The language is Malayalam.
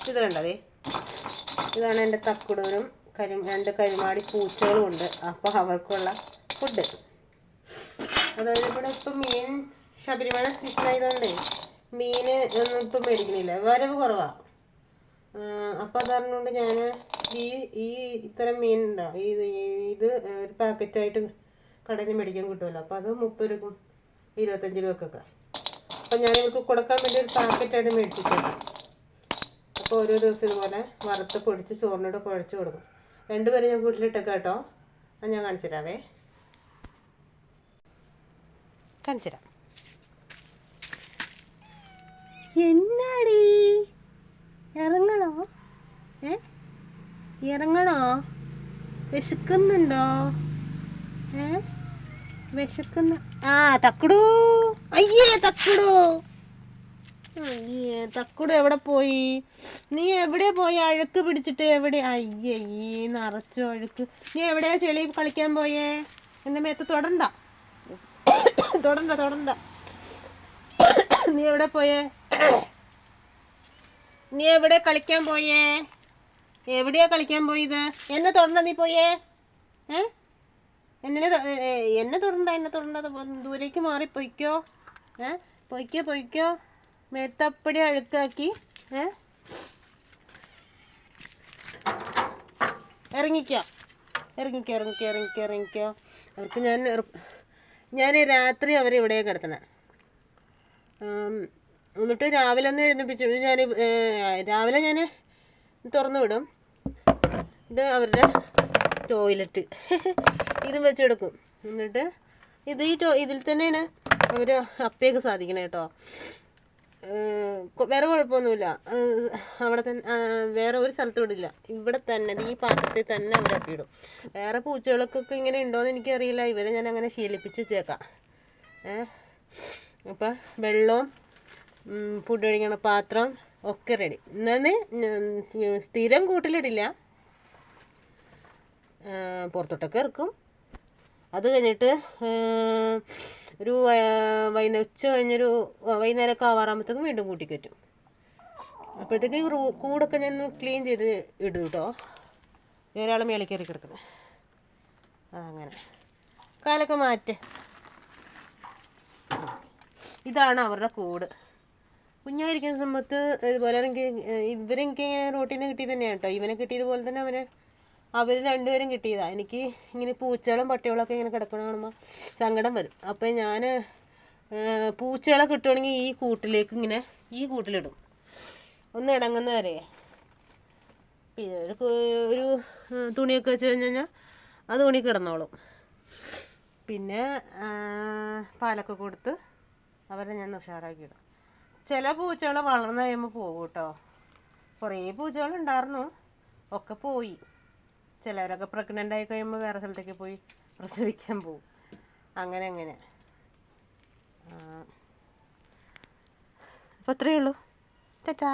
ഇത് കണ്ടതേ, ഇതാണ് എൻ്റെ തക്കുടൂരും രണ്ട് കരുമാടി പൂച്ചകളും ഉണ്ട്. അപ്പോൾ അവർക്കുള്ള ഫുഡ്. അതായത് ഇവിടെ ഇപ്പം മീൻ ശബരിമല സീസൺ ആയതുകൊണ്ട് മീൻ ഒന്നും ഇപ്പം മേടിക്കുന്നില്ല, വരവ് കുറവാണ്. അപ്പോൾ അതറിഞ്ഞുകൊണ്ട് ഞാൻ ഈ ഇത്തരം മീൻ ഉണ്ടാവും, ഇത് ഒരു പാക്കറ്റായിട്ട് കടയിൽ നിന്ന് മേടിക്കാൻ കിട്ടുമല്ലോ. അപ്പോൾ അത് 30 രൂപ 25 രൂപക്കൊക്കെ. അപ്പം ഞാൻ ഇവർക്ക് കൊടുക്കാൻ വേണ്ടി ഒരു പാക്കറ്റായിട്ട് മേടിച്ചിട്ടുണ്ട്. അപ്പോൾ ഓരോ ദിവസം ഇതുപോലെ വറുത്ത് പൊടിച്ച് ചോറിനോട് കുഴച്ച് കൊടുക്കും. രണ്ടുപേരും ഞാൻ വീട്ടിലിട്ടേക്കാം കേട്ടോ. അത് ഞാൻ കാണിച്ചു തരാവേ, കാണിച്ചു തരാം. എന്നാടി ഇറങ്ങണോ? ഇറങ്ങണോ? വിശക്കുന്നുണ്ടോ? വിശക്കുന്ന തക്കുടു. അയ്യേ തക്കുടു, അയ്യേ തക്കുടു എവിടെ പോയി? നീ എവിടെ പോയി? അഴുക്ക് പിടിച്ചിട്ട് എവിടെ? അയ്യേ നിറച്ചു അഴുക്ക്. നീ എവിടെയാ ചെളി കളിക്കാൻ പോയേ? എൻ്റെ മേത്ത് തൊടണ്ട തൊടണ്ട തൊടണ്ട. നീ എവിടെ പോയേ? നീ എവിടെ കളിക്കാൻ പോയേ? എവിടെയാ കളിക്കാൻ പോയത്? എന്നെ തൊടണ്ട നീ പോയേ? എന്നെ തൊടണ്ട ദൂരേക്ക് മാറി പൊയ്ക്കോ. പൊയ്ക്കോ. മേത്തപ്പടി അഴുക്കാക്കി. ഇറങ്ങിക്കോ. അവർക്ക് ഞാൻ രാത്രി അവരെ ഇവിടെ കിടത്തണേ. എന്നിട്ട് രാവിലെ ഒന്ന് എഴുന്നേപ്പിച്ചു. രാവിലെ ഞാൻ തുറന്നു വിടും. ഇത് അവരുടെ ടോയ്ലറ്റ്. ഇതും വെച്ചെടുക്കും. എന്നിട്ട് ഇതിൽ തന്നെയാണ് അവർ അപ്പയൊക്കെ സാധിക്കണേ കേട്ടോ. വേറെ കുഴപ്പമൊന്നുമില്ല. അവിടെ തന്നെ വേറെ ഒരു സ്ഥലത്ത് വിടില്ല. ഇവിടെ തന്നെ ഈ പാത്രത്തിൽ തന്നെ അവർ അപ്പിയിടും. വേറെ പൂച്ചകൾക്കൊക്കെ ഇങ്ങനെ ഉണ്ടോയെന്ന് എനിക്കറിയില്ല. ഇവരെ ഞാൻ അങ്ങനെ ശീലിപ്പിച്ച് വെച്ചേക്കാം. അപ്പം വെള്ളവും ഫുഡ് കഴിക്കണ പാത്രം ഒക്കെ റെഡി. എന്നാന്ന് സ്ഥിരം കൂട്ടിലിടില്ല, പുറത്തോട്ടൊക്കെ ഇറക്കും. അത് കഴിഞ്ഞിട്ട് ഒരു ഉച്ച കഴിഞ്ഞൊരു വൈകുന്നേരമൊക്കെ ആവാറാകുമ്പോഴത്തേക്കും വീണ്ടും കൂട്ടിക്കറ്റും. അപ്പോഴത്തേക്ക് കൂടൊക്കെ ഞാൻ ക്ലീൻ ചെയ്ത് ഇടും കേട്ടോ. ഒരാൾ മേളിൽ കയറി കിടക്കുന്നത്. അങ്ങനെ കാലൊക്കെ മാറ്റ്. ഇതാണ് അവരുടെ കൂട്. കുഞ്ഞായിരിക്കുന്ന സമയത്ത് ഇതുപോലെ ഇവരെനിക്ക് റോട്ടിൽ നിന്ന് കിട്ടിയത് തന്നെയാണ് കേട്ടോ. ഇവനെ കിട്ടിയതുപോലെ തന്നെ അവർ രണ്ടുപേരും കിട്ടിയതാണ്. എനിക്ക് ഇങ്ങനെ പൂച്ചകളും പട്ടികളൊക്കെ ഇങ്ങനെ കിടക്കണം കാണുമ്പോൾ സങ്കടം വരും. അപ്പം ഞാൻ പൂച്ചകളെ കിട്ടുവാണെങ്കിൽ ഈ കൂട്ടിലിടും, ഒന്ന് ഇണങ്ങുന്ന വരെ. പിന്നെ ഒരു തുണിയൊക്കെ വെച്ച് കഴിഞ്ഞാൽ ആ തുണി കിടന്നോളും. പിന്നെ പാലൊക്കെ കൊടുത്ത് അവരെ ഞാൻ ഉഷാറാക്കിയിടും. ചില പൂച്ചകൾ വളർന്നു കഴിയുമ്പോൾ പോകും കേട്ടോ. കുറേ പൂച്ചകളുണ്ടായിരുന്നു, ഒക്കെ പോയി. ചിലവരൊക്കെ പ്രഗ്നൻ്റ് ആയി കഴിയുമ്പോൾ വേറെ സ്ഥലത്തേക്ക് പോയി പ്രസവിക്കാൻ പോകും. അങ്ങനെ അപ്പോൾ അത്രയേ ഉള്ളൂ. ടാറ്റാ.